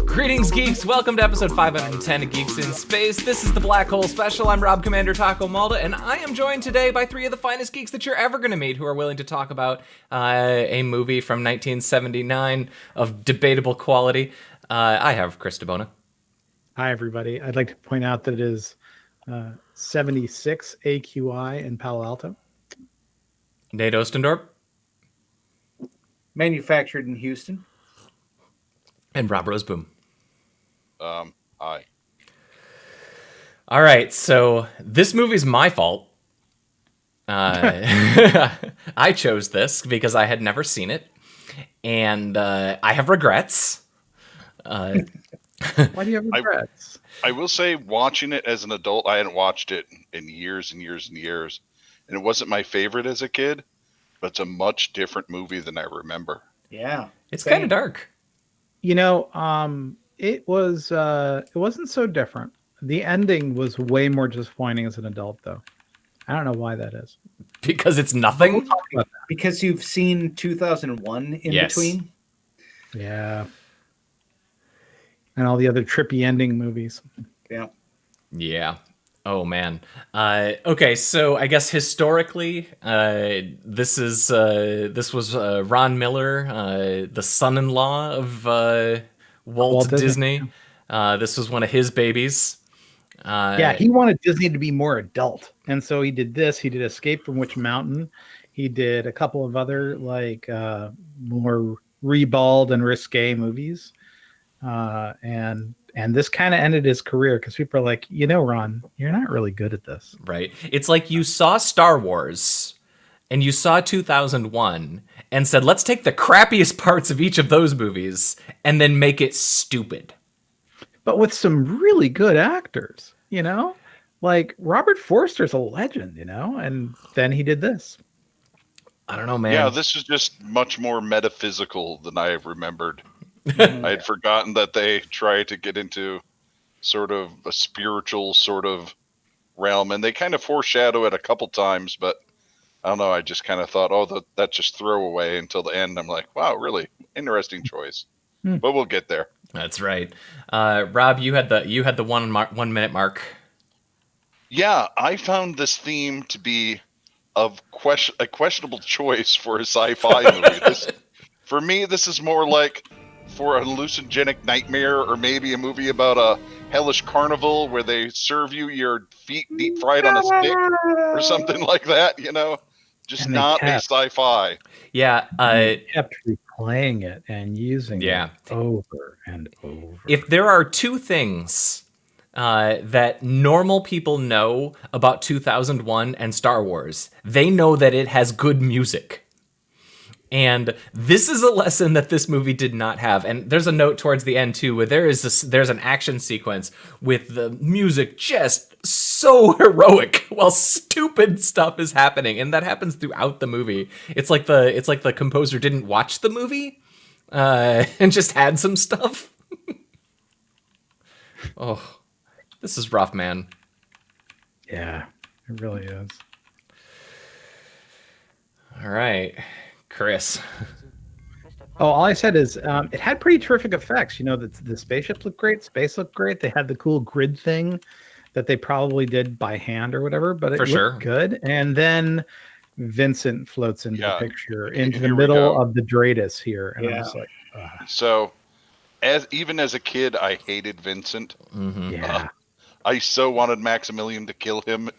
Greetings, geeks! Welcome to episode 510 of Geeks in Space. This is the Black Hole Special. I'm Rob Commander Taco Malda, and I am joined today by three of the finest geeks that you're ever going to meet who are willing to talk about a movie from 1979 of debatable quality. I have Chris DeBona. Hi, everybody. I'd like to point out that it is 76 AQI in Palo Alto. Nate Ostendorp. Manufactured in Houston. And Rob Roseboom. Hi. All right, so this movie's my fault. I chose this because I had never seen it, and I have regrets. Why do you have regrets? I will say, watching it as an adult, I hadn't watched it in years and years and years, and it wasn't my favorite as a kid, but it's a much different movie than I remember. Yeah. It's kind of dark. You know, it wasn't so different. The ending was way more disappointing as an adult, though. I don't know why that is. Because it's nothing? We'll talk about that. Because you've seen 2001 in between? Yeah. And all the other trippy ending movies. Yeah. Yeah. Oh, man. Okay, so I guess historically, this was Ron Miller, the son-in-law of Walt Disney. This was one of his babies. Yeah, he wanted Disney to be more adult. And so he did this. He did Escape from Witch Mountain. He did a couple of other, more ribald and risque movies. And this kind of ended his career because people are like, Ron, you're not really good at this. Right. It's like you saw Star Wars and you saw 2001 and said, let's take the crappiest parts of each of those movies and then make it stupid. But with some really good actors, like Robert Forster's a legend, and then he did this. I don't know, man. Yeah, this is just much more metaphysical than I remembered. I had forgotten that they try to get into sort of a spiritual sort of realm, and they kind of foreshadow it a couple times, but I don't know, I just kind of thought, that's just throwaway until the end. I'm like, wow, really interesting choice. But we'll get there. That's right. Rob, you had the 1 minute mark. Yeah, I found this theme to be a questionable choice for a sci-fi movie. For me, this is more like for a hallucinogenic nightmare, or maybe a movie about a hellish carnival where they serve you your feet deep fried on a stick or something like that, just not a sci-fi. Yeah. Kept replaying it and using it over and over. If there are two things that normal people know about 2001 and Star Wars, they know that it has good music. And this is a lesson that this movie did not have. And there's a note towards the end, too, where there's an action sequence with the music just so heroic while stupid stuff is happening. And that happens throughout the movie. It's like the composer didn't watch the movie and just had some stuff. Oh, this is rough, man. Yeah, it really is. All right. Chris. All I said is it had pretty terrific effects. The spaceship looked great, space looked great. They had the cool grid thing that they probably did by hand or whatever, but it looked good. And then Vincent floats into the picture, into the middle of the Dratus here. And I'm just like, so even as a kid, I hated Vincent. Mm-hmm. Yeah. I so wanted Maximilian to kill him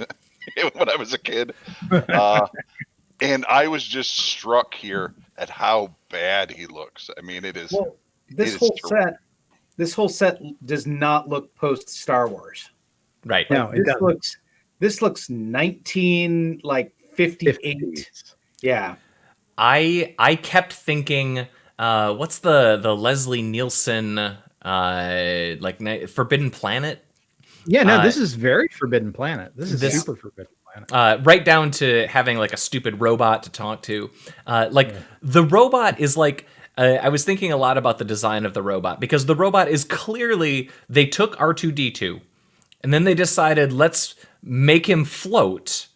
when I was a kid. And I was just struck here at how bad he looks. I mean, it is. Well, this whole set does not look post Star Wars. Right. No, this looks 1958. Yeah. I kept thinking, what's the Leslie Nielsen Forbidden Planet? Yeah, no, this is very Forbidden Planet. This is super Forbidden Planet. Right down to having like a stupid robot to talk to. The robot is like, I was thinking a lot about the design of the robot, because the robot is clearly, they took R2-D2 and then they decided, let's make him float.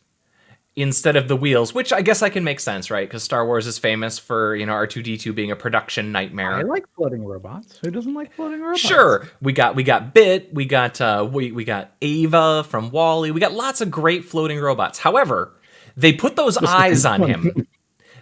instead of the wheels, which I guess I can make sense, right? Because Star Wars is famous for, R2-D2 being a production nightmare. I like floating robots. Who doesn't like floating robots? Sure. We got Bit, we got Ava from WALL-E. We got lots of great floating robots. However, they put those eyes on him.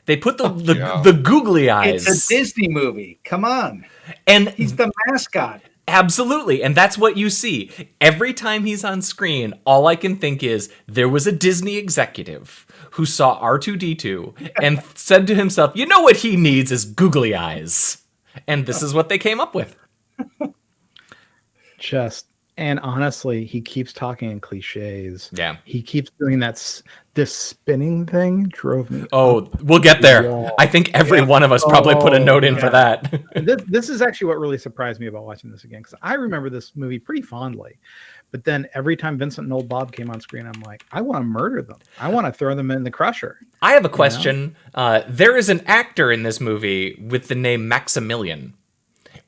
They put the googly eyes. It's a Disney movie. Come on. And he's the mascot. Absolutely. And that's what you see. Every time he's on screen, all I can think is there was a Disney executive who saw R2-D2 and said to himself, you know what he needs is googly eyes. And this is what they came up with. And honestly, he keeps talking in cliches. Yeah. He keeps doing this spinning thing drove me. Oh, we'll get there. I think every one of us probably put a note in for that. This is actually what really surprised me about watching this again, because I remember this movie pretty fondly. But then every time Vincent and Old Bob came on screen, I'm like, I want to murder them. I want to throw them in the crusher. I have a question. There is an actor in this movie with the name Maximilian.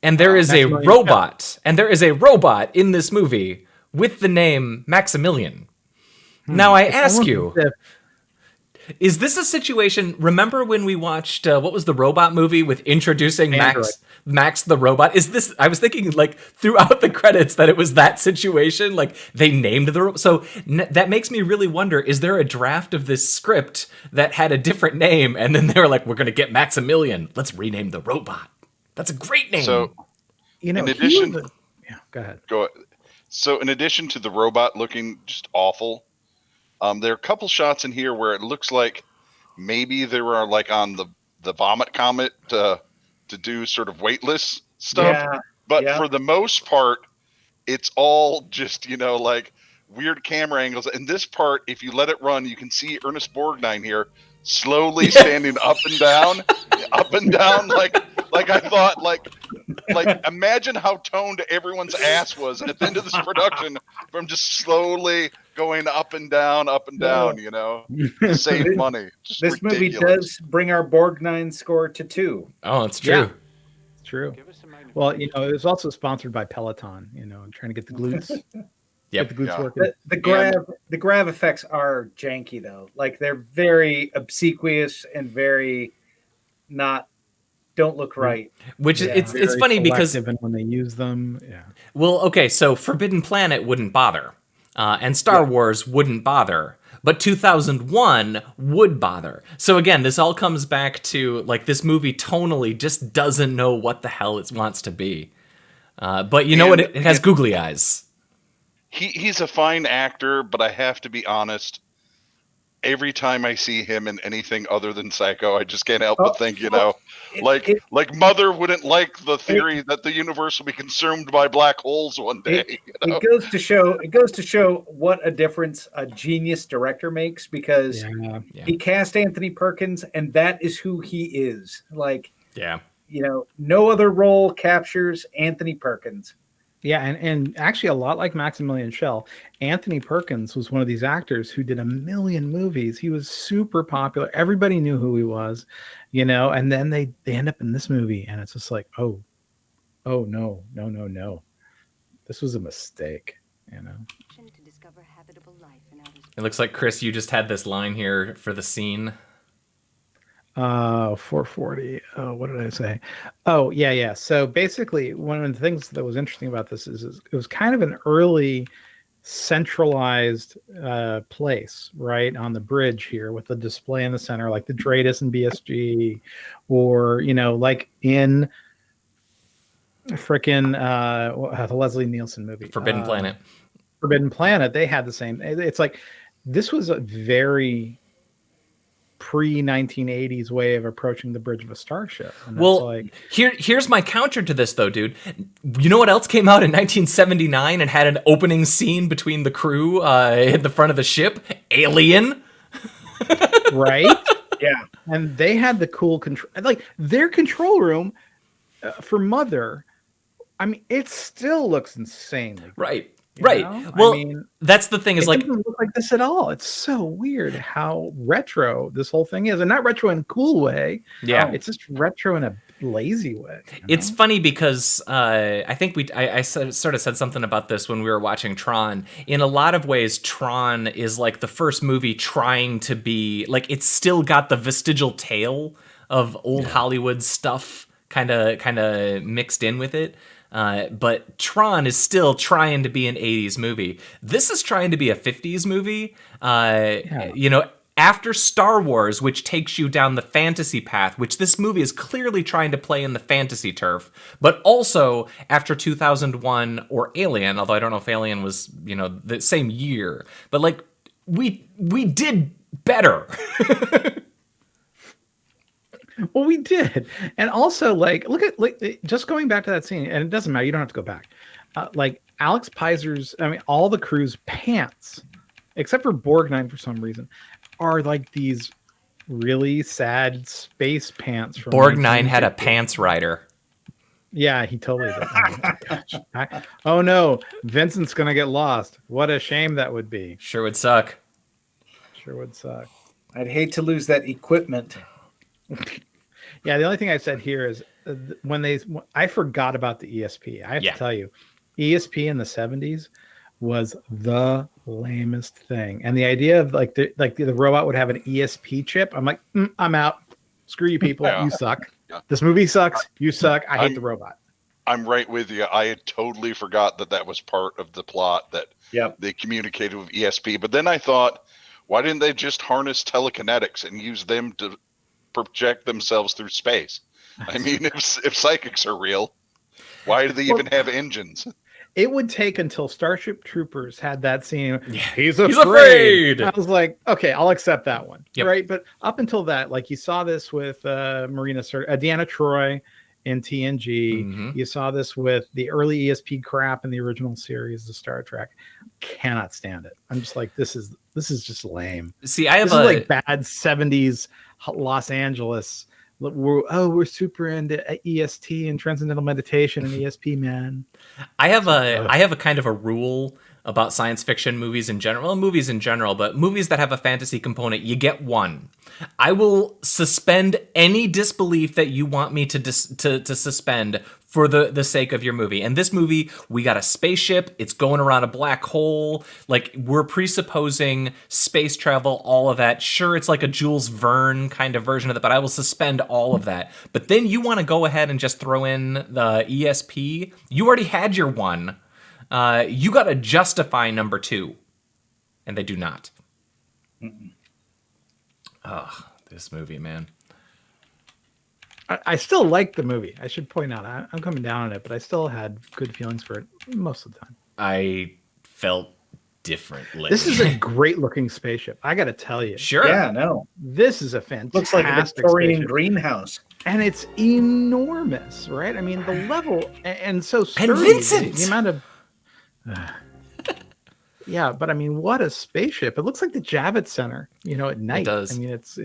And there is a robot, in this movie with the name Maximilian. Now I ask you, is this a situation? Remember when we watched what was the robot movie with introducing Max the robot? Is this? I was thinking like throughout the credits that it was that situation. Like they named the robot. So that makes me really wonder: is there a draft of this script that had a different name, and then they were like, "We're going to get Maximilian. Let's rename the robot." That's a great name. So, in addition, go ahead. So, in addition to the robot looking just awful, there are a couple shots in here where it looks like maybe they were like on the Vomit Comet to do sort of weightless stuff. Yeah, but for the most part, it's all just like weird camera angles. And this part, if you let it run, you can see Ernest Borgnine here slowly standing up and down, like I thought, like imagine how toned everyone's ass was at the end of this production from just slowly going up and down, to save money. Just this ridiculous. Movie does bring our Borgnine score to 2. Oh, it's true. Yeah, it's true. Well, it was also sponsored by Peloton, trying to get the glutes. Yep. Get the glutes working. The grav effects are janky though. Like they're very obsequious and very don't look right. Which it's funny because when they use them, Well, okay, so Forbidden Planet wouldn't bother, and Star Wars wouldn't bother, but 2001 would bother. So again, this all comes back to like this movie tonally just doesn't know what the hell it wants to be. But you know what? It has googly eyes. He's a fine actor, but I have to be honest. Every time I see him in anything other than Psycho, I just can't help but think, like Mother wouldn't like the theory that the universe will be consumed by black holes one day. It goes to show what a difference a genius director makes, because he cast Anthony Perkins, and that is who he is. No other role captures Anthony Perkins. Yeah, and actually a lot like Maximilian Schell, Anthony Perkins was one of these actors who did a million movies. He was super popular. Everybody knew who he was, and then they end up in this movie, and it's just like, oh no. This was a mistake, It looks like, Chris, you just had this line here for the scene. 440. Oh, what did I say? Oh, yeah. So basically, one of the things that was interesting about this is it was kind of an early centralized place, right, on the bridge here with the display in the center, like the Dratus and BSG, or like in frickin' the Leslie Nielsen movie, Forbidden Planet. Forbidden Planet. They had the same. It's like this was a very pre-1980s way of approaching the bridge of a starship. And here's my counter to this though, dude. You know what else came out in 1979 and had an opening scene between the crew in the front of the ship? Alien. Right? Yeah. And they had the cool control, like their control room for Mother. I mean, it still looks insanely cool. Right. Well, that's the thing is, it doesn't look like this at all. It's so weird how retro this whole thing is, and not retro in a cool way. Yeah, it's just retro in lazy way. It's funny because I think I sort of said something about this when we were watching Tron. In a lot of ways, Tron is like the first movie trying to be like, it's still got the vestigial tale of old Hollywood stuff kind of mixed in with it. But Tron is still trying to be an 80s movie. This is trying to be a 50s movie. You know, after Star Wars, which takes you down the fantasy path, which this movie is clearly trying to play in the fantasy turf, but also after 2001 or Alien, although I don't know if Alien was, you know, the same year, but like we did better. Well, we did. And also, like, look at, like, just going back to that scene, and it doesn't matter, you don't have to go back. Like, Alex Pizer's, I mean, all the crew's pants, except for Borgnine for some reason, are like these really sad space pants. From Borgnine had a pants rider. Yeah, he totally did. Oh, my gosh. Oh, no. Vincent's going to get lost. What a shame that would be. Sure would suck. Sure would suck. I'd hate to lose that equipment. Yeah, the only thing I said here is I forgot about the ESP. I have to tell you, ESP in the 70s was the lamest thing. And the idea of like the robot would have an ESP chip, I'm like, I'm out. Screw you people. You suck. Yeah. This movie sucks. You suck. I hate the robot. I'm right with you. I had totally forgot that was part of the plot, that they communicated with ESP. But then I thought, why didn't they just harness telekinetics and use them to project themselves through space? I mean, if psychics are real, why do they even have engines? It would take until Starship Troopers had that scene. Yeah. He's afraid. I was like, okay, I'll accept that one. Yep. Right. But up until that, like you saw this with Deanna Troi in TNG. Mm-hmm. You saw this with the early ESP crap in the original series of Star Trek. Cannot stand it. I'm just like, this is just lame. See, this is like bad 70s Los Angeles. We're super into EST and transcendental meditation and ESP, man. I have a kind of a rule about science fiction movies in general, well, movies in general, but movies that have a fantasy component, you get one. I will suspend any disbelief that you want me to suspend for the sake of your movie. And this movie, we got a spaceship, it's going around a black hole, like we're presupposing space travel, all of that. Sure, it's like a Jules Verne kind of version of it, but I will suspend all of that. But then you want to go ahead and just throw in the ESP. You already had your one. You got to justify number two, and they do not. Oh, this movie, man. I still like the movie. I should point out, I'm coming down on it, but I still had good feelings for it most of the time. I felt differently. This is a great looking spaceship. I got to tell you. Sure. Yeah, no. This is a fantastic looks like a Victorian spaceship. greenhouse. And it's enormous, right? I mean, the level, and so sturdy. And Vincent! The amount of... yeah, but I mean, what a spaceship. It looks like the Javits Center, at night. It does. I mean, it's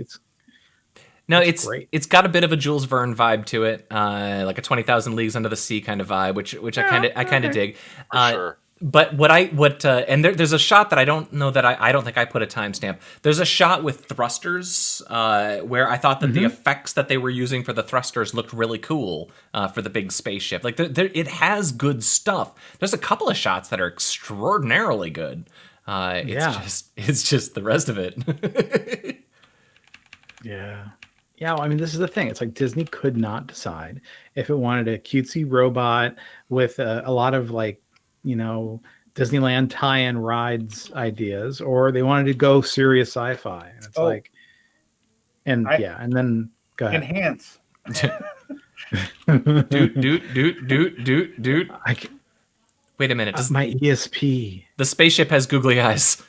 great. It's got a bit of a Jules Verne vibe to it, like a 20,000 Leagues Under the Sea kind of vibe, which I kind of dig. For sure. But there's a shot that I don't know that I don't think I put a timestamp. There's a shot with thrusters where I thought that the effects that they were using for the thrusters looked really cool for the big spaceship. Like it has good stuff. There's a couple of shots that are extraordinarily good. It's just the rest of it. Yeah. Yeah, well, I mean, this is the thing. It's like Disney could not decide if it wanted a cutesy robot with a lot of like, Disneyland tie-in rides ideas, or they wanted to go serious sci-fi. And it's and then go ahead. Enhance. Dude. Wait a minute. My ESP. The spaceship has googly eyes.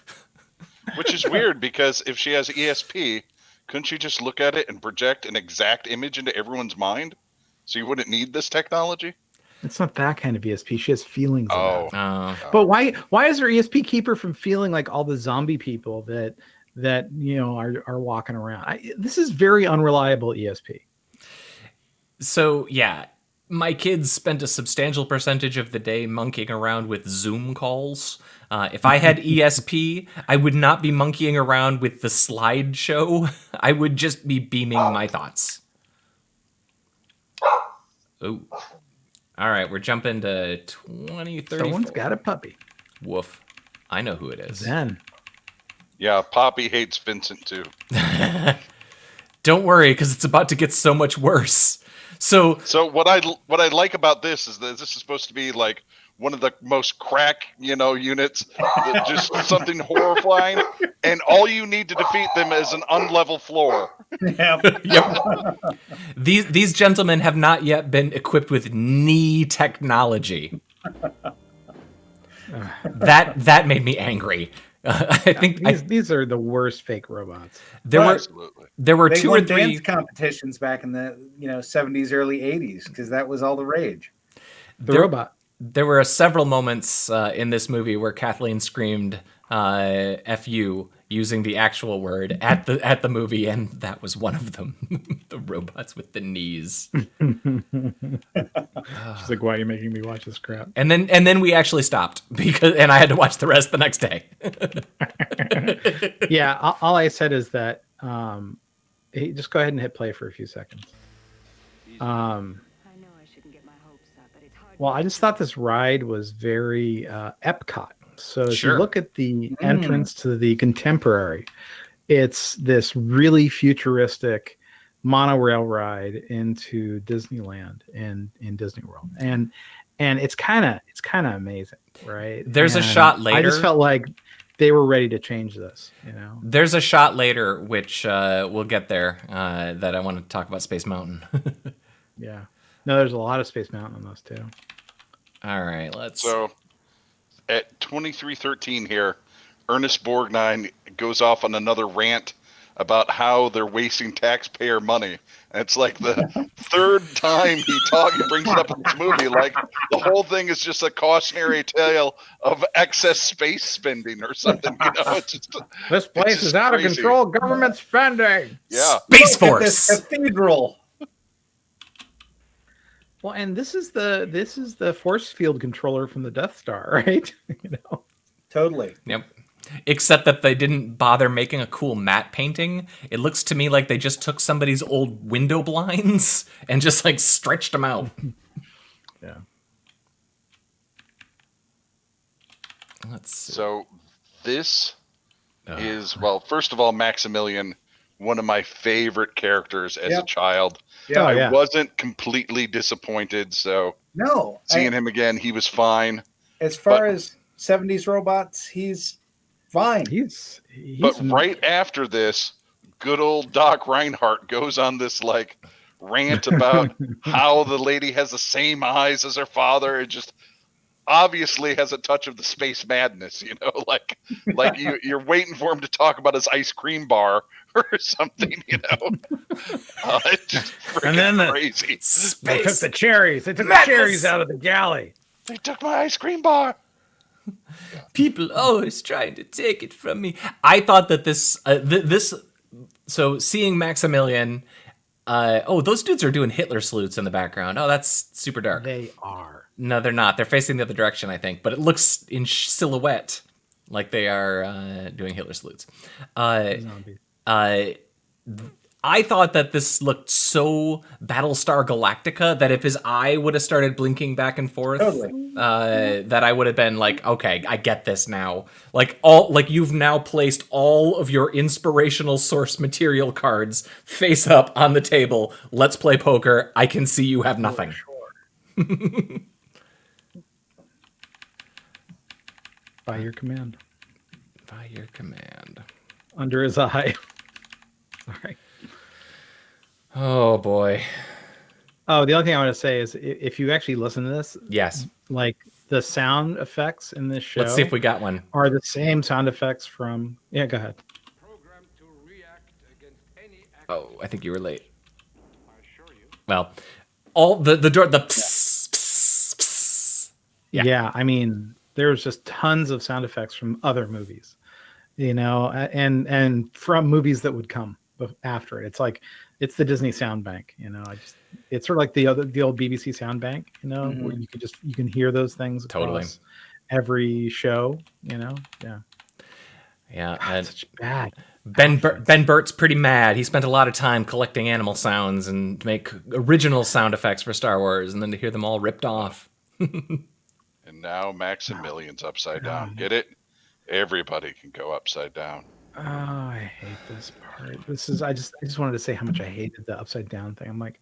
Which is weird because if she has ESP, couldn't she just look at it and project an exact image into everyone's mind? So you wouldn't need this technology? It's not that kind of ESP. She has feelings. Oh. But why is her ESP keep her from feeling like all the zombie people that are walking around? This is very unreliable ESP. So yeah, my kids spent a substantial percentage of the day monkeying around with Zoom calls. If I had ESP, I would not be monkeying around with the slideshow. I would just be beaming my thoughts. Oh. All right, we're jumping to 2034. Someone's got a puppy. Woof. I know who it is. Zen. Yeah, Poppy hates Vincent too. Don't worry, because it's about to get so much worse. So what I like about this is that this is supposed to be like one of the most crack, units, just something horrifying, and all you need to defeat them is an unlevel floor. Yep. These gentlemen have not yet been equipped with knee technology. That made me angry. I think these are the worst fake robots. There were they 2 won or 3 dance competitions back in the 70s, early 80s, because that was all the rage. Robot. There were several moments in this movie where Kathleen screamed "F you" using the actual word at the movie, and that was one of them. The robots with the knees. She's like, "Why are you making me watch this crap?" And then we actually stopped and I had to watch the rest the next day. Yeah, all I said is that hey, just go ahead and hit play for a few seconds. Well, I just thought this ride was very Epcot. So if you look at the entrance to the Contemporary, it's this really futuristic monorail ride into Disneyland and in Disney World, and it's kind of amazing, right? There's a shot later. I just felt like they were ready to change this. There's a shot later which we'll get there that I want to talk about Space Mountain. Yeah. No, there's a lot of Space Mountain on those too. All right, So at 2313 here, Ernest Borgnine goes off on another rant about how they're wasting taxpayer money. And it's like the third time he brings it up in this movie. Like the whole thing is just a cautionary tale of excess space spending or something. It's just, this place is out of control. Government spending. Yeah. Space Force. Cathedral. Well, and this is the force field controller from the Death Star, right? Totally. Yep. Except that they didn't bother making a cool matte painting. It looks to me like they just took somebody's old window blinds and just like stretched them out. Yeah. Let's see. So this is, well, first of all, Maximilian, one of my favorite characters as a child. Yeah, I wasn't completely disappointed. So seeing him again, he was fine. As far as 70s robots, he's fine. He's but right after this, good old Doc Reinhardt goes on this like rant about how the lady has the same eyes as her father. It just obviously has a touch of the space madness, like you're waiting for him to talk about his ice cream bar or something, It's just freaking crazy. They took the cherries. They took the cherries out of the galley. They took my ice cream bar. People always trying to take it from me. I thought that so seeing Maximilian, those dudes are doing Hitler salutes in the background. Oh, that's super dark. They are. No, they're not. They're facing the other direction, I think. But it looks in silhouette like they are doing Hitler salutes. I thought that this looked so Battlestar Galactica that if his eye would have started blinking back and forth, that I would have been like, okay, I get this now. Like you've now placed all of your inspirational source material cards face up on the table. Let's play poker. I can see you have nothing. Sure. By your command. By your command. Under his eye. All right. Oh boy. Oh, the only thing I want to say is if you actually listen to this, yes, like the sound effects in this show. Let's see if we got one. Are the same sound effects from? Yeah, go ahead. Oh, I think you were late. Well, all the door, the psst, psst, psst. Yeah, I mean, there's just tons of sound effects from other movies, and from movies that would come after it. It's like it's the Disney sound bank, it's sort of like the old BBC sound bank, where you can hear those things totally every show, yeah. Yeah, God, and such bad. Ben Burt's pretty mad. He spent a lot of time collecting animal sounds and make original sound effects for Star Wars, and then to hear them all ripped off. And now Maximilian's upside down. Get it? Everybody can go upside down. Oh, I hate this part. I just wanted to say how much I hated the upside down thing. I'm like,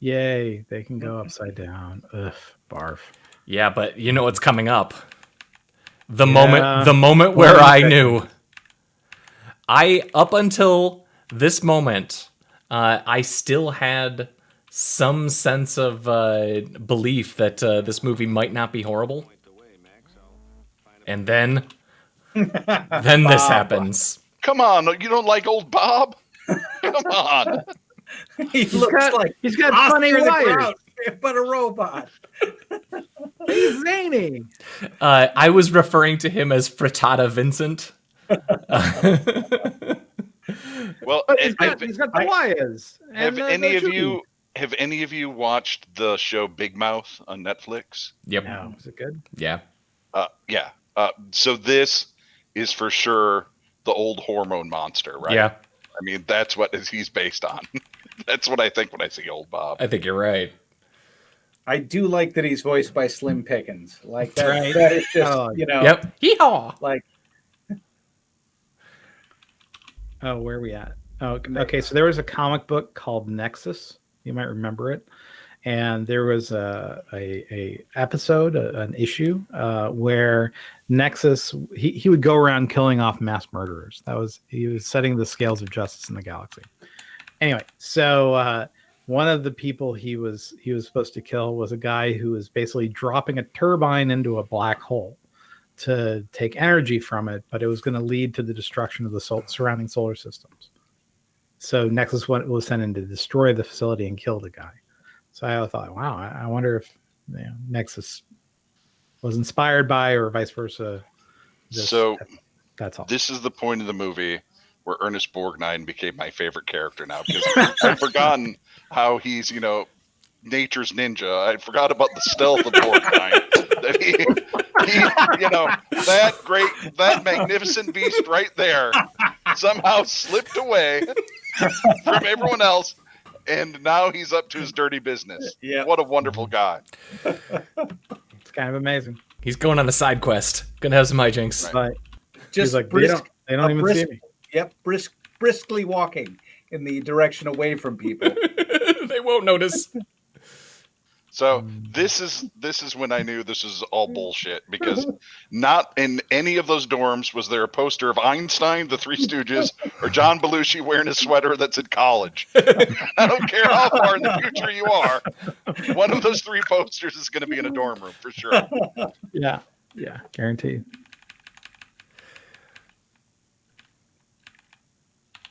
yay, they can go upside down. Ugh, barf. Yeah, but you know what's coming up. The moment where I knew. Up until this moment, I still had some sense of belief that this movie might not be horrible. And then this happens. Come on, you don't like old Bob? Come on. He's got funny wires, but a robot. He's zany. I was referring to him as Frittata Vincent. Well, he's got the wires. Have any of you watched the show Big Mouth on Netflix? Yep. No, is it good? Yeah. Yeah. So this is for sure the old hormone monster, right? Yeah. I mean, that's what he's based on. That's what I think when I see old Bob. I think you're right. I do like that he's voiced by Slim Pickens. Like that. Right. That is just Yep. Hee-haw. Like. Oh, where are we at? Oh, okay. So there was a comic book called Nexus. You might remember it. And there was a episode, an issue where Nexus he would go around killing off mass murderers. He was setting the scales of justice in the galaxy. Anyway, so one of the people he was supposed to kill was a guy who was basically dropping a turbine into a black hole to take energy from it, but it was going to lead to the destruction of the surrounding solar systems. So Nexus was sent in to destroy the facility and kill the guy. So I thought, wow, I wonder if Nexus was inspired by or vice versa. That's all. This is the point of the movie where Ernest Borgnine became my favorite character now, because I'd forgotten how he's, nature's ninja. I forgot about the stealth of Borgnine. That he that magnificent beast right there somehow slipped away from everyone else. And now he's up to his dirty business. Yeah. What a wonderful guy. It's kind of amazing. He's going on a side quest. Gonna have some hijinks. Right. Just like they don't even see me. Yep, briskly walking in the direction away from people. They won't notice. So this is when I knew this is all bullshit, because not in any of those dorms was there a poster of Einstein, the Three Stooges, or John Belushi wearing a sweater that said college. I don't care how far in the future you are. One of those three posters is going to be in a dorm room for sure. Yeah, guaranteed.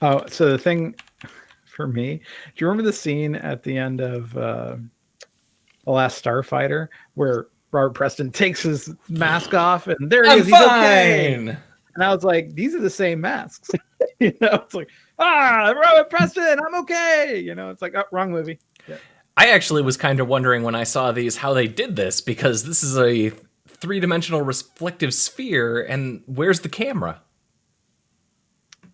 Oh, so the thing for me, do you remember the scene at the end of The Last Starfighter where Robert Preston takes his mask off and there he is, he's okay. And I was like, these are the same masks. It's like, Robert Preston, I'm okay. It's like, wrong movie. Yeah. I actually was kind of wondering when I saw these how they did this, because this is a three-dimensional reflective sphere, and where's the camera?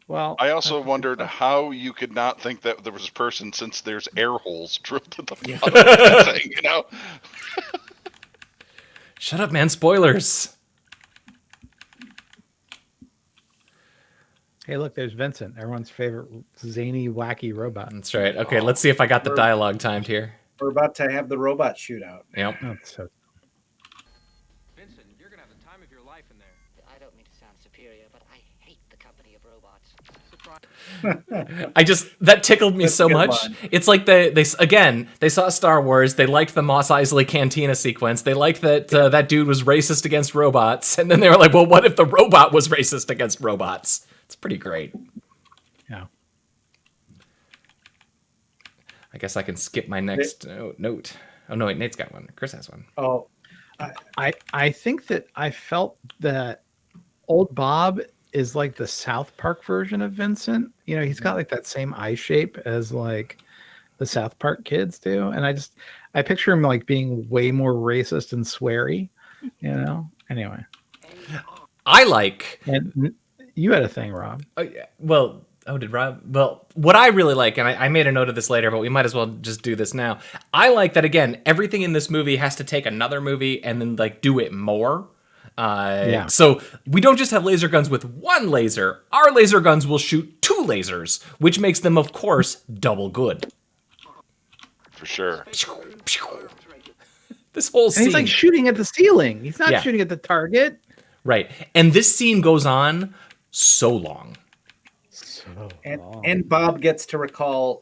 Well, I also wondered how you could not think that there was a person, since there's air holes drilled to the bottom of that thing, Shut up, man. Spoilers. Hey, look, there's Vincent, everyone's favorite zany, wacky robot. That's right. Okay, let's see if I got the dialogue timed here. We're about to have the robot shootout. Yep. So Vincent, you're going to have the time of your life in there. I don't mean to sound superior, but I hate the company of robots. That tickled me so much. Line. It's like they saw Star Wars. They liked the Mos Eisley Cantina sequence. They liked that that dude was racist against robots, and then they were like, "Well, what if the robot was racist against robots?" It's pretty great. Yeah. I guess I can skip my next note. Oh no, wait, Nate's got one. Chris has one. Oh, I think that I felt that old Bob is like the South Park version of Vincent. He's got like that same eye shape as like the South Park kids do. And I picture him like being way more racist and sweary, Anyway. I like. And You had a thing, Rob. Oh, yeah. Well, did Rob? Well, what I really like, and I made a note of this later, but we might as well just do this now. I like that, again, everything in this movie has to take another movie and then like do it more. So we don't just have laser guns with one laser. Our laser guns will shoot 2 lasers, which makes them, of course, double good. For sure. This whole scene. And he's like shooting at the ceiling. He's not shooting at the target. Right. And this scene goes on so long. And Bob gets to recall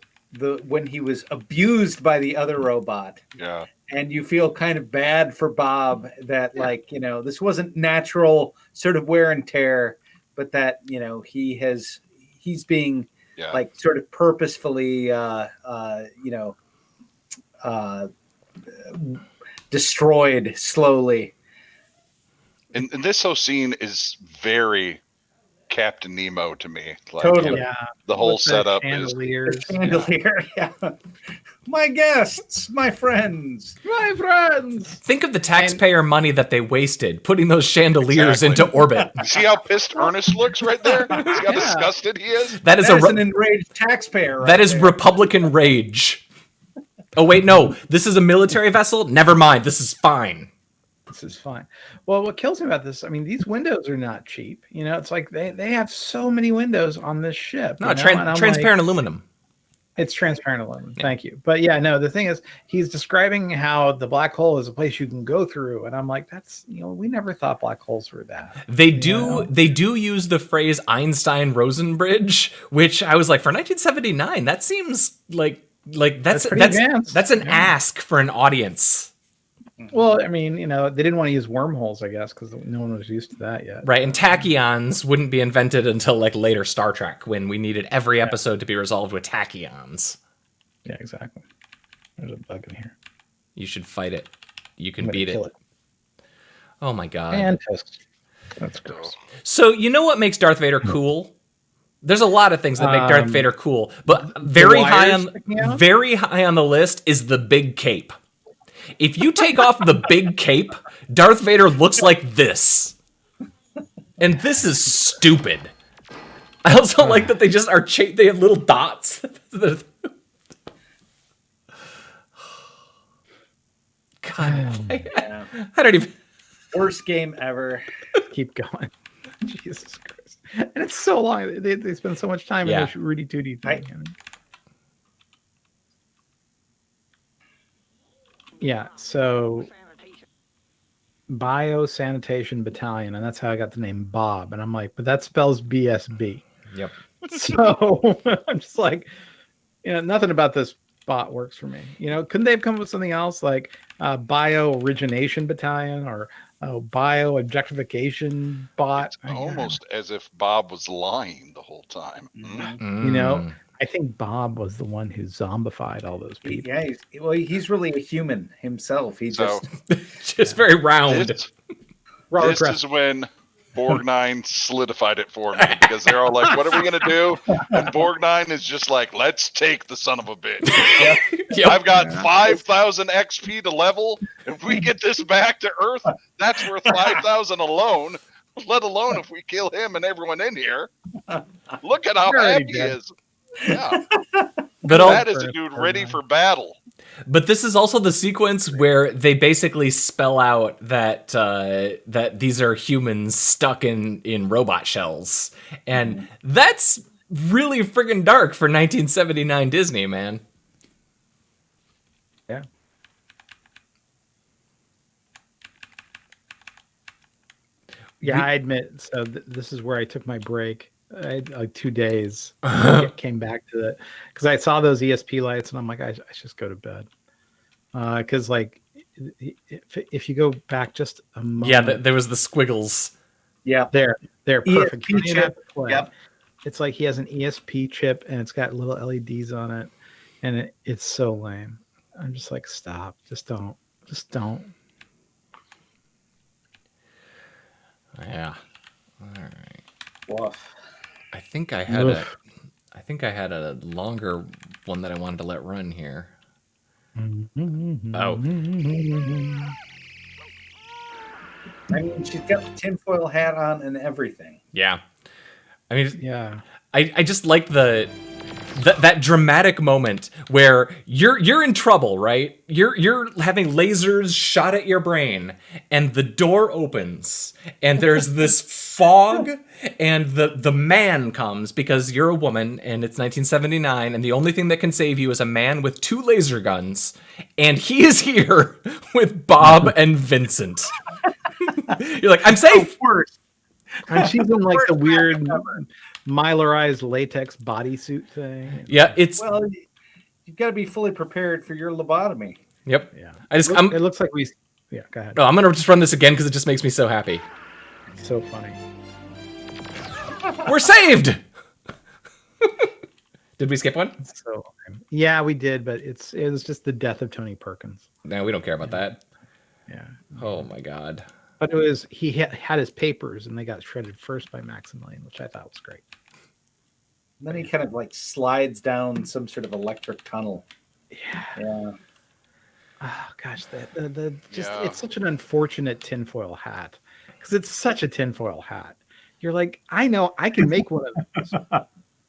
when he was abused by the other robot. Yeah. And you feel kind of bad for Bob that like, this wasn't natural sort of wear and tear, but that, he's being like sort of purposefully, destroyed slowly. And this whole scene is very Captain Nemo to me. Like, totally. The whole setup is chandelier. Yeah. My guests, my friends. Think of the taxpayer money that they wasted putting those chandeliers into orbit. See how pissed Ernest looks right there? See how disgusted he is? That is an enraged taxpayer. That is Republican rage. Oh, wait, no. This is a military vessel? Never mind. This is fine. This is fine. Well, what kills me about this, I mean, these windows are not cheap. It's like they have so many windows on this ship. No, transparent aluminum. It's transparent aluminum. Yeah. Thank you. But yeah, no, the thing is, he's describing how the black hole is a place you can go through. And I'm like, that's, we never thought black holes were that. They do use the phrase Einstein-Rosen bridge, which I was like, for 1979, that seems like that's an ask for an audience. Well, I mean, they didn't want to use wormholes, I guess, because no one was used to that yet. Right, and tachyons wouldn't be invented until like later Star Trek, when we needed every episode to be resolved with tachyons. Yeah, exactly. There's a bug in here. You should fight it. You can beat it. Oh my god. And toast. That's gross. So you know what makes Darth Vader cool? There's a lot of things that make Darth Vader cool, but very high on the list is the big cape. If you take off the big cape, Darth Vader looks like this. And this is stupid. I also like that they just are they have little dots. God, I don't even. Worst game ever. Keep going. Jesus Christ. And it's so long. They spend so much time in this Rudy Tooty thing. Yeah, so Biosanitation Battalion, and that's how I got the name Bob. And I'm like, but that spells BSB. Yep. So I'm just like, nothing about this bot works for me. Couldn't they have come up with something else like Bio-Origination Battalion or Bio-Objectification Bot? It's almost as if Bob was lying the whole time. I think Bob was the one who zombified all those people. Yeah, he's really a human himself. He just very round. This is when Borgnine solidified it for me, because they're all like, what are we going to do? And Borgnine is just like, let's take the son of a bitch. Yep. I've got 5,000 XP to level. If we get this back to Earth, that's worth 5,000 alone, let alone if we kill him and everyone in here. Look at how happy he is. Yeah, but that is a dude ready for battle. But this is also the sequence where they basically spell out that that these are humans stuck in robot shells, and that's really friggin' dark for 1979 Disney, man. Yeah. Yeah, I admit. So this is where I took my break. I had like 2 days. Came back to it because I saw those ESP lights and I'm like, I should just go to bed. Because like, if you go back just a moment, there was the squiggles. Yeah, they're perfect. ESP chip. Yep. It's like he has an ESP chip and it's got little LEDs on it, and it's so lame. I'm just like, stop. Just don't. Yeah. All right. Woof. I think I had a longer one that I wanted to let run here. Oh. I mean, she's got the tinfoil hat on and everything. Yeah. mean, yeah. I just like that dramatic moment where you're in trouble, right? You're having lasers shot at your brain, and the door opens, and there's this fog, and the man comes because you're a woman, and it's 1979, and the only thing that can save you is a man with 2 laser guns, and he is here with Bob and Vincent. You're like, I'm safe. And she's in like the weird mylarized latex bodysuit thing. Yeah, you've got to be fully prepared for your lobotomy. Yep. Yeah. It looks like we. Yeah. Go ahead. Oh, I'm gonna just run this again because it just makes me so happy. It's so funny. We're saved. Did we skip one? So yeah, we did, but it was just the death of Tony Perkins. No, we don't care about that. Yeah. Oh my God. But it was he had his papers and they got shredded first by Maximilian, which I thought was great. And then he kind of like slides down some sort of electric tunnel. Yeah. Oh gosh, it's such an unfortunate tinfoil hat because it's such a tinfoil hat. You're like, I know I can make one of those.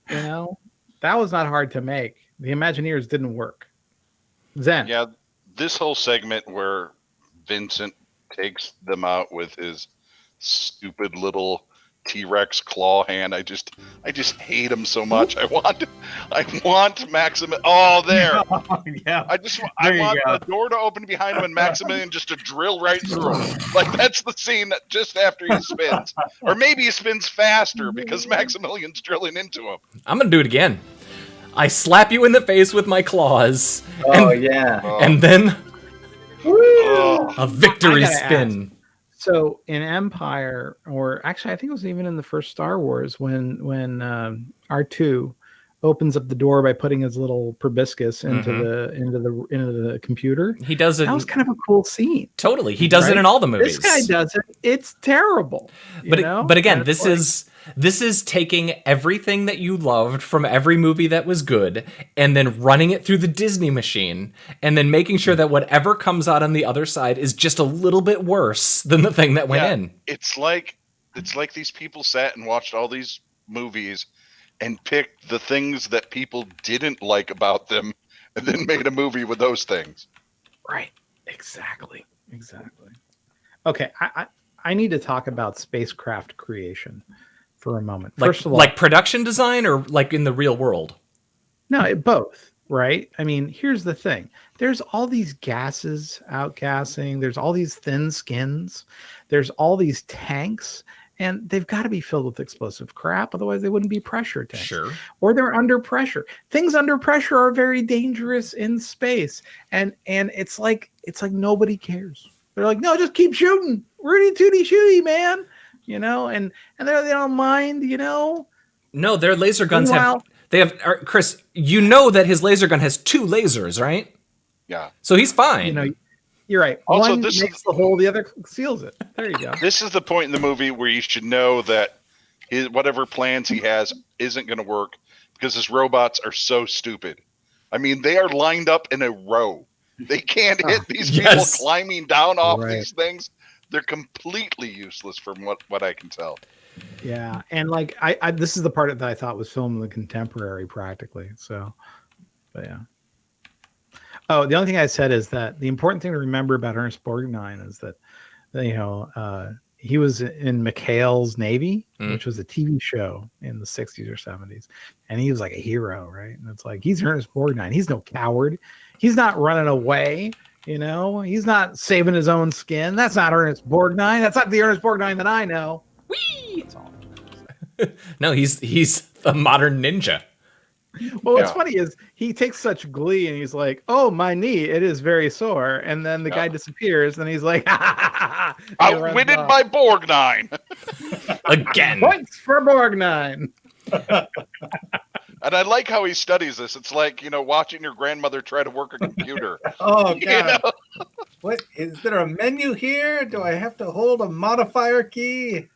You know, that was not hard to make. The Imagineers didn't work. Zen. Yeah, this whole segment where Vincent takes them out with his stupid little T-Rex claw hand. I just hate him so much. I want Maximilian. Oh, there. Yeah. I want the door to open behind him and Maximilian just to drill right through him. Like that's the scene that just after he spins, or maybe he spins faster because Maximilian's drilling into him. I'm gonna do it again. I slap you in the face with my claws. And then a victory spin. So in Empire, or actually, I think it was even in the first Star Wars, when R2 opens up the door by putting his little proboscis into the computer, he does it. That was kind of a cool scene. Totally, he does it in all the movies. This guy does it. It's terrible. But again, this is taking everything that you loved from every movie that was good and then running it through the Disney machine and then making sure that whatever comes out on the other side is just a little bit worse than the thing that went in. It's like these people sat and watched all these movies and picked the things that people didn't like about them and then made a movie with those things. Right. Exactly. Okay. I need to talk about spacecraft creation for a moment. First of all, like production design or like in the real world? No, both, right? I mean, here's the thing. There's all these gases outgassing. There's all these thin skins. There's all these tanks, and they've got to be filled with explosive crap. Otherwise, they wouldn't be pressure tanks. Sure. Or they're under pressure. Things under pressure are very dangerous in space. And it's like nobody cares. They're like, no, just keep shooting. Rudy tooty shooty, man. You know, and they don't mind, you know. No, their laser guns have Chris, you know that his laser gun has 2 lasers, right? Yeah. So he's fine. You know, you're right. Also, one makes the hole, the other seals it. There you go. This is the point in the movie where you should know that whatever plans he has isn't going to work because his robots are so stupid. I mean, they are lined up in a row. They can't hit these people climbing down off these things. They're completely useless from what I can tell. Yeah, and like I this is the part that I thought was filmed in the contemporary practically. So, but yeah. Oh, the only thing I said is that the important thing to remember about Ernest Borgnine is that, you know, he was in McHale's Navy, which was a TV show in the 60s or 70s, and he was like a hero, right? And it's like he's Ernest Borgnine. He's no coward. He's not running away. You know, he's not saving his own skin. That's not Ernest Borgnine. That's not the Ernest Borgnine that I know. Whee! That's all. No, he's a modern ninja. Well, what's funny is he takes such glee and he's like, "Oh, my knee, it is very sore." And then the guy disappears and he's like, "Outwitted by Borgnine." Again. Points for Borgnine. And I like how he studies this. It's like, you know, watching your grandmother try to work a computer. Oh, God. You know? What? Is there a menu here? Do I have to hold a modifier key?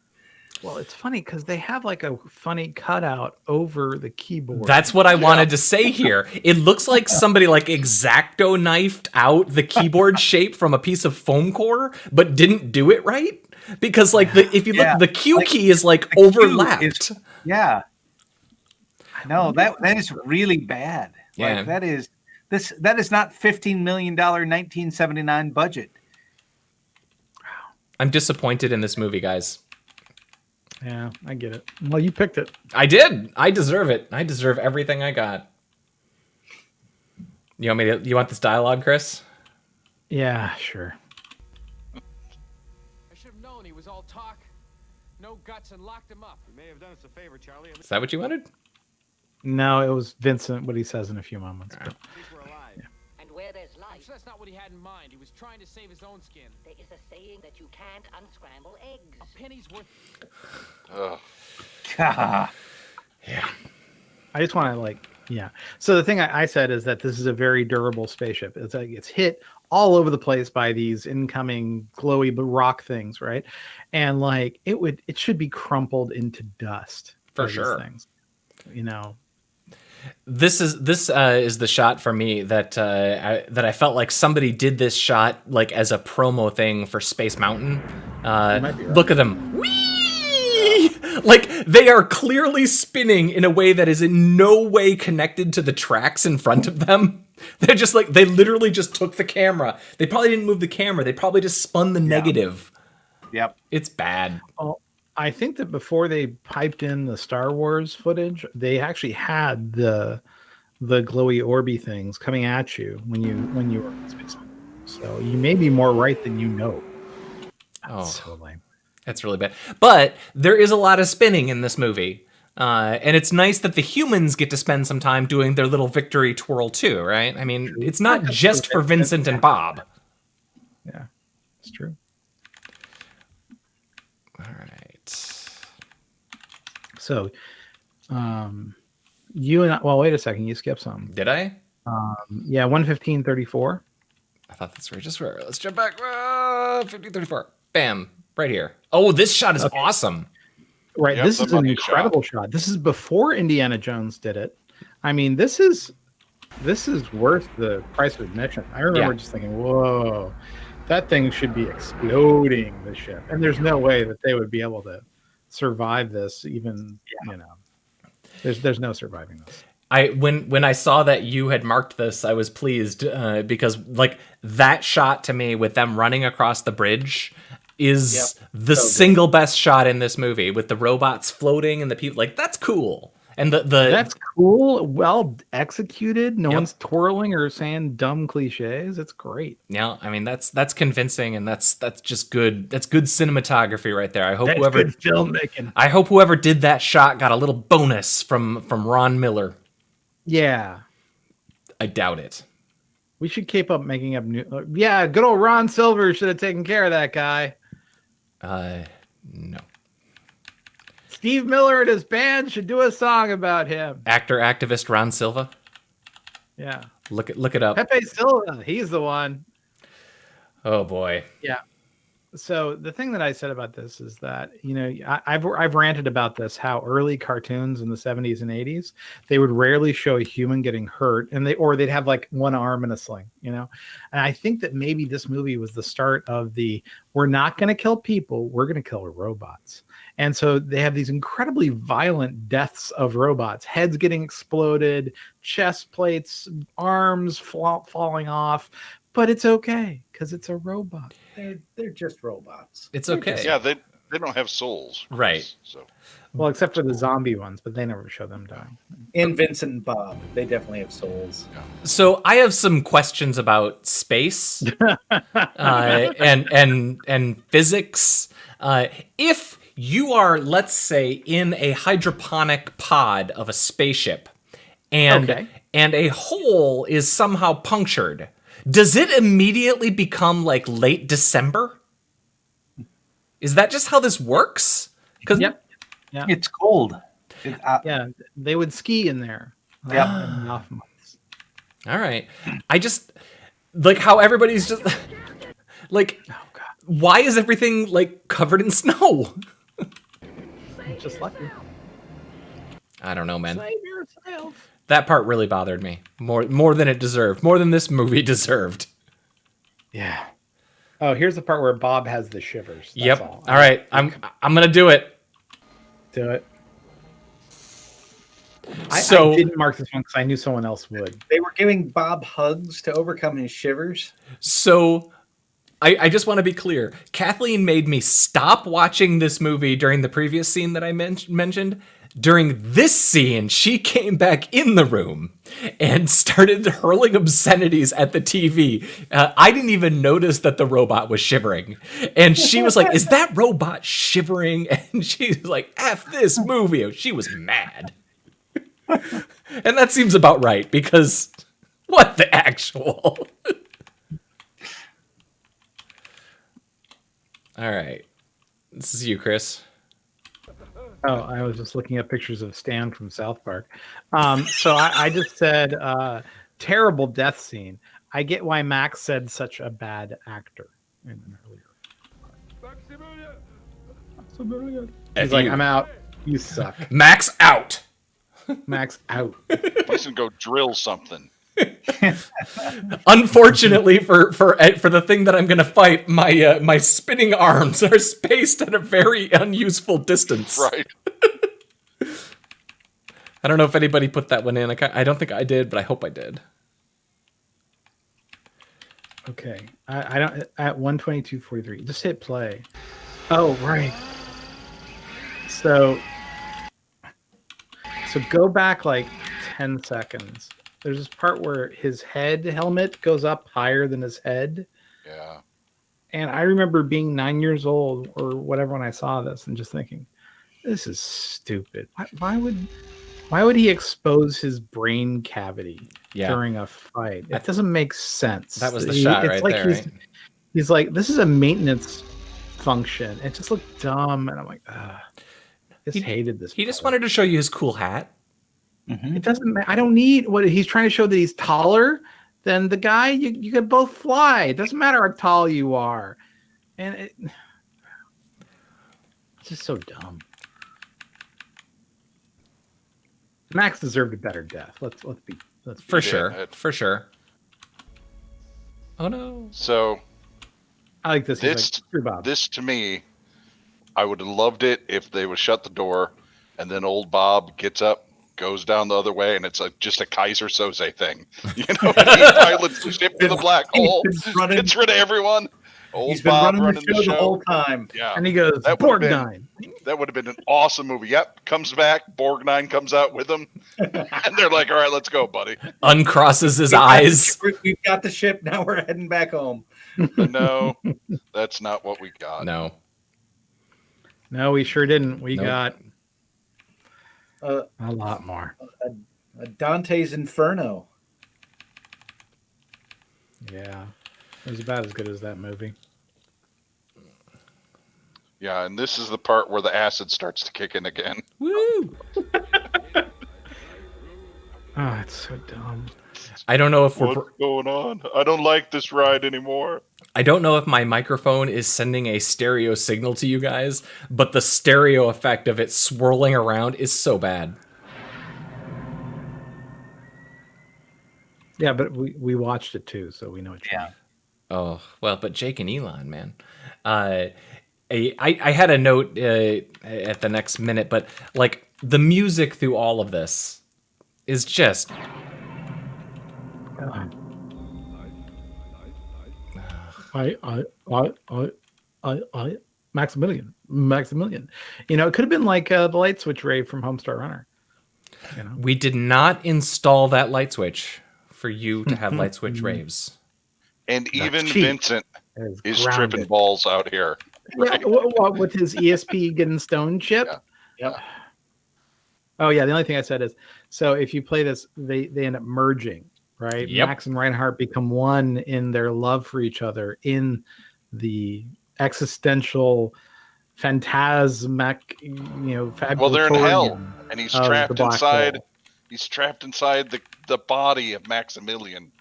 Well, it's funny because they have like a funny cutout over the keyboard. That's what I wanted to say here. It looks like somebody like X-Acto knifed out the keyboard shape from a piece of foam core, but didn't do it right. Because like if you look, the Q key is like overlapped. Yeah. No, that is really bad. Yeah. Like that is not $15 million 1979 budget. I'm disappointed in this movie, guys. Yeah, I get it. Well, you picked it. I did. I deserve it. I deserve everything I got. You want this dialogue, Chris? Yeah, sure. I should have known he was all talk, no guts, and locked him up. You may have done us a favor, Charlie. Is that what you wanted? No, it was Vincent, what he says in a few moments. At least we're alive. Yeah. And where there's I'm life, sure that's not what he had in mind. He was trying to save his own skin. there is a saying that you can't unscramble eggs. A penny's worth. Yeah. I just want to So the thing I said is that this is a very durable spaceship. It's like it's hit all over the place by these incoming glowy rock things, right? And like it should be crumpled into dust for these sure. Things, you know. This is the shot for me that I felt like somebody did this shot like as a promo thing for Space Mountain. Right. Look at them. Whee! Like they are clearly spinning in a way that is in no way connected to the tracks in front of them. They're just like they literally just took the camera. They probably didn't move the camera. They probably just spun the negative. Yep. It's bad. Well, I think that before they piped in the Star Wars footage, they actually had the glowy orby things coming at you when you were in space. So you may be more right than you know. That's so lame. That's really bad. But there is a lot of spinning in this movie. And it's nice that the humans get to spend some time doing their little victory twirl too, right? I mean, it's not just for Vincent and Bob. Yeah, it's true. All right. So, you and I, well, wait a second. You skipped something. Did I? Yeah, 1:15:34. I thought that's right. Just where? Let's jump back. 15:34. Bam. Right here. Oh, this shot is awesome. Right. Yep, this is an incredible shot. This is before Indiana Jones did it. I mean, this is worth the price of admission. I remember just thinking, whoa, that thing should be exploding, the ship. And there's no way that they would be able to survive this even, you know. There's no surviving this. When I saw that you had marked this, I was pleased because like that shot to me with them running across the bridge is the single best shot in this movie with the robots floating and the people like that's cool. And that's cool, well executed. No one's twirling or saying dumb cliches. It's great. Yeah, I mean that's convincing and that's just good. That's good cinematography right there. I hope that's whoever good filmmaking. I hope whoever did that shot got a little bonus from Ron Miller. Yeah. I doubt it. We should keep up making up new. Yeah, good old Ron Silver should have taken care of that guy. No. Steve Miller and his band should do a song about him. Actor activist Ron Silva. Yeah. Look it up. Pepe Silva, he's the one. Oh boy. Yeah. So the thing that I said about this is that, you know, I've ranted about this, how early cartoons in the 70s and 80s, they would rarely show a human getting hurt and they'd have like one arm in a sling, you know? And I think that maybe this movie was the start of we're not going to kill people, we're going to kill robots. And so they have these incredibly violent deaths of robots, heads getting exploded, chest plates, arms falling off. But it's okay because it's a robot. They're just robots. It's okay. Yeah, they don't have souls. Right. So. Well, except for the zombie ones, but they never show them dying. In Vincent and Bob, they definitely have souls. So I have some questions about space and physics. If you are, let's say, in a hydroponic pod of a spaceship, and a hole is somehow punctured, does it immediately become like late December? Is that just how this works? Yep. Yeah. It's cold. Yeah, they would ski in there. Yeah. Off months. All right. I just like how everybody's just like, why is everything like covered in snow? Just lucky. I don't know, man. Save yourself. That part really bothered me more than it deserved, more than this movie deserved. Yeah. Oh, here's the part where Bob has the shivers. That's all right. I'm gonna do it. Do it. I didn't mark this one because I knew someone else would. They were giving Bob hugs to overcome his shivers. So I just want to be clear. Kathleen made me stop watching this movie during the previous scene that I mentioned. During this scene, she came back in the room and started hurling obscenities at the TV. I didn't even notice that the robot was shivering. And she was like, is that robot shivering? And she's like, F this movie. She was mad. And that seems about right, because what the actual? All right. This is you, Chris. Oh, I was just looking at pictures of Stan from South Park. So I just said terrible death scene. I get why Max said such a bad actor in an earlier. Maximilian. He's like, I'm out. You suck. Max out. Max out. He's gonna go drill something. Unfortunately for the thing that I'm gonna fight, my spinning arms are spaced at a very unuseful distance. Right. I don't know if anybody put that one in. I don't think I did, but I hope I did. Okay. I don't at 122:43. Just hit play. Oh, right. So go back like 10 seconds. There's this part where his helmet goes up higher than his head. Yeah. And I remember being 9 years old or whatever when I saw this and just thinking, this is stupid. Why would he expose his brain cavity during a fight? It doesn't make sense. That was the shot right like there, right? He's like, this is a maintenance function. It just looked dumb. And I'm like, I hated this. He just wanted to show you his cool hat. Mm-hmm. It doesn't matter. I don't need what he's trying to show, that he's taller than the guy. You can both fly. It doesn't matter how tall you are. And it's just so dumb. Max deserved a better death. Let's be for sure. Oh no. So I like this. This to me, I would have loved it if they would shut the door and then old Bob gets up, goes down the other way, and it's just a Kaiser Soze thing. You know, he pilots the ship to the black hole, gets rid of everyone. He's been Bob running the show the whole time. Yeah. And he goes, Borgnine. That would have been an awesome movie. Yep, comes back, Borgnine comes out with him, and they're like, all right, let's go, buddy. Uncrosses his eyes. We've got the ship, now we're heading back home. But no, that's not what we got. No, we sure didn't. We got a lot more. A Dante's Inferno. Yeah. It was about as good as that movie. Yeah, and this is the part where the acid starts to kick in again. Woo! Oh, it's so dumb. I don't know if what's going on. I don't like this ride anymore. I don't know if my microphone is sending a stereo signal to you guys, but the stereo effect of it swirling around is so bad. Yeah, but we watched it too, so we know what you mean. Oh, well, but Jake and Elon, man. I had a note at the next minute, but like the music through all of this is just... Maximilian. You know, it could have been like the light switch rave from Homestar Runner. You know? We did not install that light switch for you to have light switch raves. And even Vincent is tripping balls out here. Right? Yeah, with his ESP getting stone chip? Yeah. Oh, yeah. The only thing I said is, so if you play this, they end up merging, right? Yep. Max and Reinhardt become one in their love for each other in the existential, phantasmic, well, they're in hell, and he's trapped inside. Hole. He's trapped inside the body of Maximilian,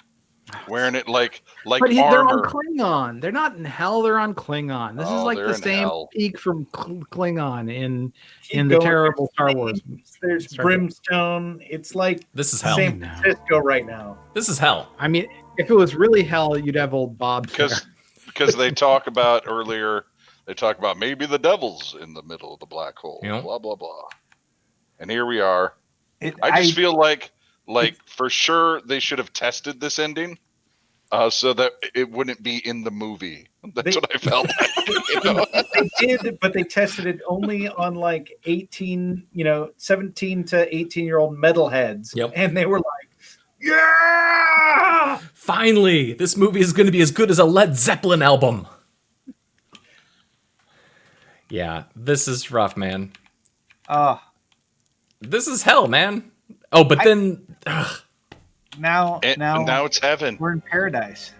wearing it like but armor. They're on Klingon. They're not in hell. They're on Klingon. This is like the same peak from Klingon in the terrible Star Wars. There's brimstone. It's like this is hell. San Francisco right now. This is hell. I mean, if it was really hell, you'd have old Bob. Because Because they talk about earlier, maybe the devil's in the middle of the black hole, blah, blah, blah. And here we are. I just feel like for sure they should have tested this ending so that it wouldn't be in the movie. That's what I felt like. They did, but they tested it only on like 17 to 18-year-old metalheads. Yep. And they were like, yeah! Finally, this movie is going to be as good as a Led Zeppelin album. Yeah, this is rough, man. This is hell, man. Oh, but then... Now it's heaven. We're in paradise.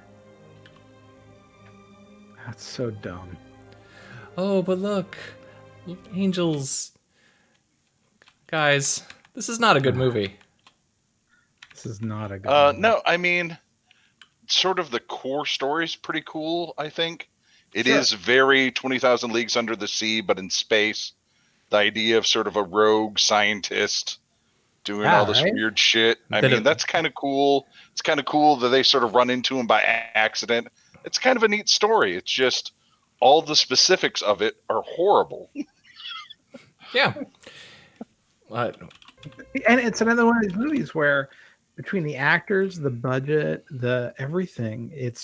That's so dumb. Oh, but look. Angels. Guys, this is not a good movie. This is not a good movie. No, I mean, sort of the core story is pretty cool, I think. It is very 20,000 Leagues Under the Sea, but in space. The idea of sort of a rogue scientist doing all this weird shit. I mean, that's kind of cool. It's kind of cool that they sort of run into him by accident. It's kind of a neat story. It's just all the specifics of it are horrible. Yeah. And it's another one of these movies where between the actors, the budget, the everything, it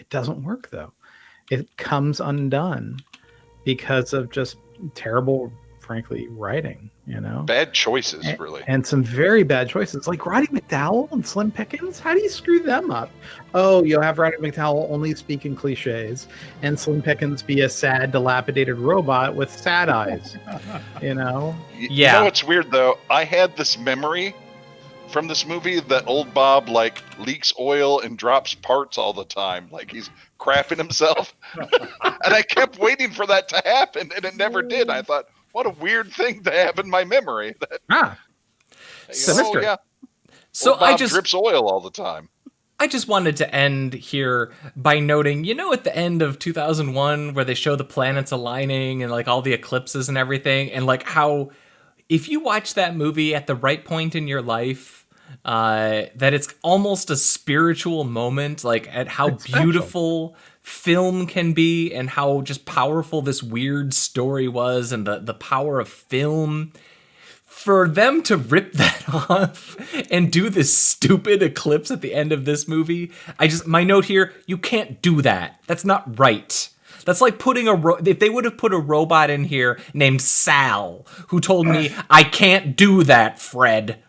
doesn't work though. It comes undone because of just terrible, frankly, writing, Bad choices, really. And some very bad choices. Like Roddy McDowall and Slim Pickens. How do you screw them up? Oh, you'll have Roddy McDowall only speak in cliches and Slim Pickens be a sad, dilapidated robot with sad eyes. Yeah. You know what's weird, though? I had this memory from this movie that old Bob, leaks oil and drops parts all the time. Like he's crapping himself. And I kept waiting for that to happen, and it never did. I thought, what a weird thing to have in my memory. Sinister. Yeah. So Bob drips oil all the time. I just wanted to end here by noting, at the end of 2001 where they show the planets aligning and all the eclipses and everything, and how if you watch that movie at the right point in your life, that it's almost a spiritual moment, at how beautiful film can be and how just powerful this weird story was, and the power of film. For them to rip that off and do this stupid eclipse at the end of this movie, my note here, you can't do that. That's not right. That's like putting if they would have put a robot in here named Sal, who told me, I can't do that, Fred.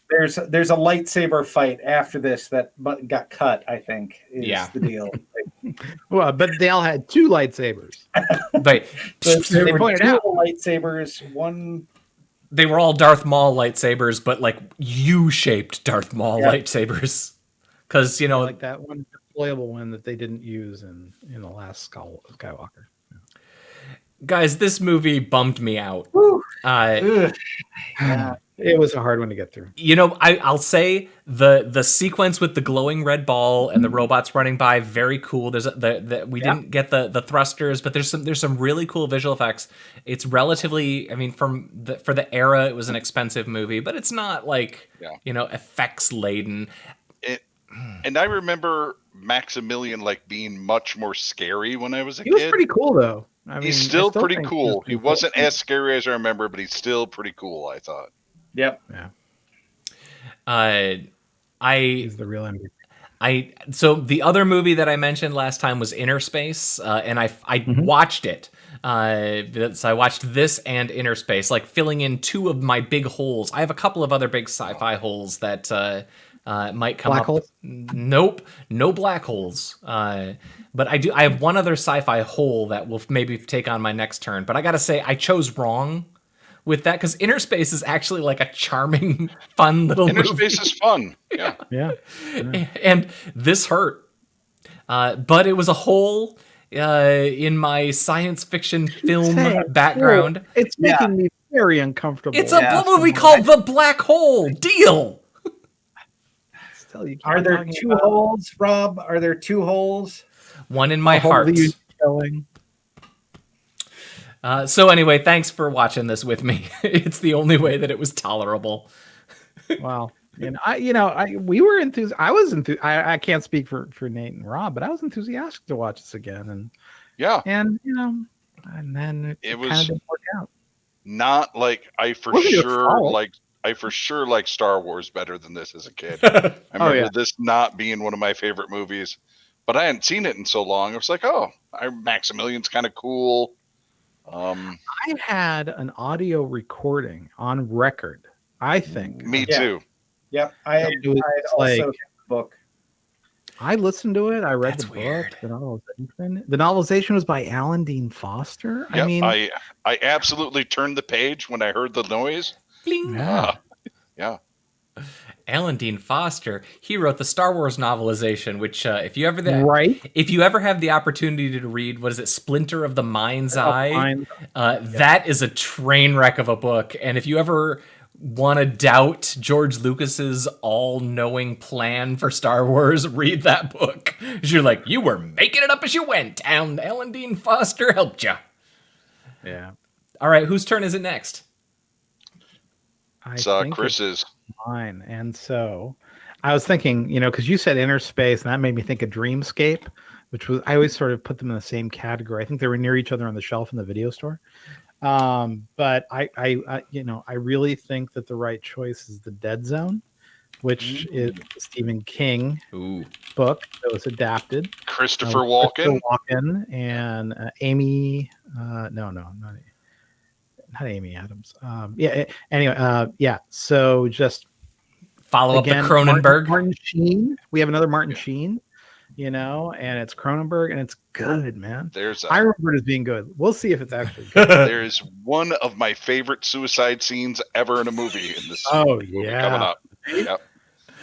There's a lightsaber fight after this that got cut, I think, is the deal. Well, but they all had two lightsabers. But they pointed out lightsabers, one... They were all Darth Maul lightsabers, but U-shaped Darth Maul lightsabers. Because, like that one deployable one that they didn't use in the last Skywalker. Guys, this movie bummed me out. It was a hard one to get through. I'll say the sequence with the glowing red ball and the robots running by, very cool. There's we didn't get the thrusters, but there's some really cool visual effects. It's relatively, for the era, it was an expensive movie, but it's not effects laden. And I remember Maximilian being much more scary when I was a kid. He was pretty cool though. He's still pretty cool. He wasn't as scary as I remember, but he's still pretty cool, I thought. Yep. Yeah. He's the real MVP. So the other movie that I mentioned last time was Inner Space, and I watched it. So I watched this and Inner Space, filling in two of my big holes. I have a couple of other big sci-fi holes that might come black up. Holes? Nope, no black holes. But I have one other sci-fi hole that will maybe take on my next turn. But I gotta say, I chose wrong with that, because Inner Space is actually a charming, fun little movie. Inner Space is fun. Yeah. And this hurt. But it was a hole in my science fiction film background. It's making me very uncomfortable. It's a movie called The Black Hole. Deal. Are there two holes, Rob? Are there two holes? One in my heart. So anyway, thanks for watching this with me. It's the only way that it was tolerable. Wow. And we were enthused. I was enthused. I can't speak for Nate and Rob, but I was enthusiastic to watch this again. And and then it was kind of didn't work out. Not like I for sure like Star Wars better than this as a kid. I remember this not being one of my favorite movies, but I hadn't seen it in so long. I was like, Maximilian's kind of cool. I had an audio recording on record, I think. Me too. Yep. I had also the book. I listened to it. I read the book. The novelization. The novelization was by Alan Dean Foster. Yep, I absolutely turned the page when I heard the noise. Bling. Yeah. Alan Dean Foster, he wrote the Star Wars novelization, which if you ever have the opportunity to read, what is it, Splinter of the Mind's Eye? That is a train wreck of a book. And if you ever want to doubt George Lucas's all-knowing plan for Star Wars, read that book. You're like, you were making it up as you went, and Alan Dean Foster helped you. Yeah. All right, whose turn is it next? It's Chris's. Mine. And so I was thinking, because you said inner space, and that made me think of Dreamscape, which was, I always sort of put them in the same category. I think they were near each other on the shelf in the video store. But I really think that the right choice is The Dead Zone, which is a Stephen King book that was adapted. Christopher Walken and Amy. Not Amy Adams. So just follow up the Cronenberg. Martin Sheen. We have another Martin Sheen. And it's Cronenberg, and it's good, man. I remember it as being good. We'll see if it's actually good. There's one of my favorite suicide scenes ever in a movie in this movie coming up. Yep.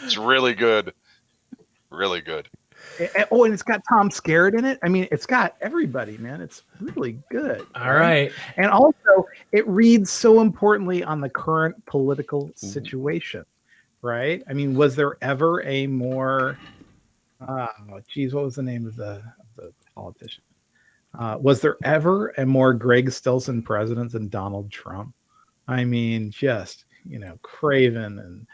It's really good. Really good. And it's got Tom Skerritt in it. I mean, it's got everybody, man. It's really good. All right. And also, it reads so importantly on the current political situation, right? I mean, was there ever a more... what was the name of the politician? Was there ever a more Greg Stilson president than Donald Trump? I mean, just craven and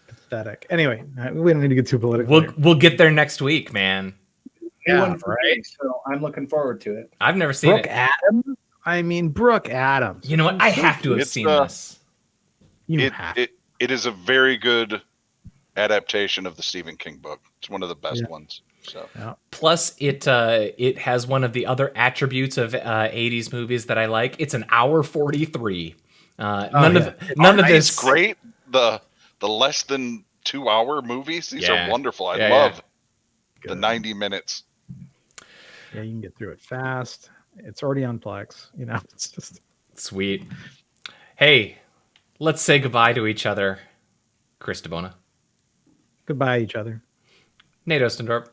pathetic. Anyway, we don't need to get too political. We'll get there next week, man. Yeah, right. So I'm looking forward to it. I've never seen Brooke Adams. I mean, Brooke Adams. You know what? I have to have seen this. It is a very good adaptation of the Stephen King book. It's one of the best ones. So plus it has one of the other attributes of 80s movies that I like. It's an hour 43. None of this. It's great. The less than 2 hour movies. These are wonderful. I love the 90 minutes. Yeah, you can get through it fast. It's already on Plex. It's just sweet. Hey, let's say goodbye to each other. Chris DeBona. Goodbye, each other. Nate Ostendorp.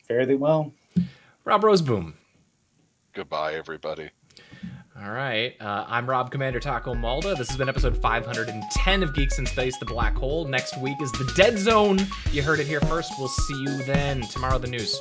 Fare thee well. Rob Roseboom. Goodbye, everybody. All right. I'm Rob Commander Taco Malda. This has been episode 510 of Geeks in Space, The Black Hole. Next week is The Dead Zone. You heard it here first. We'll see you then. Tomorrow, the news.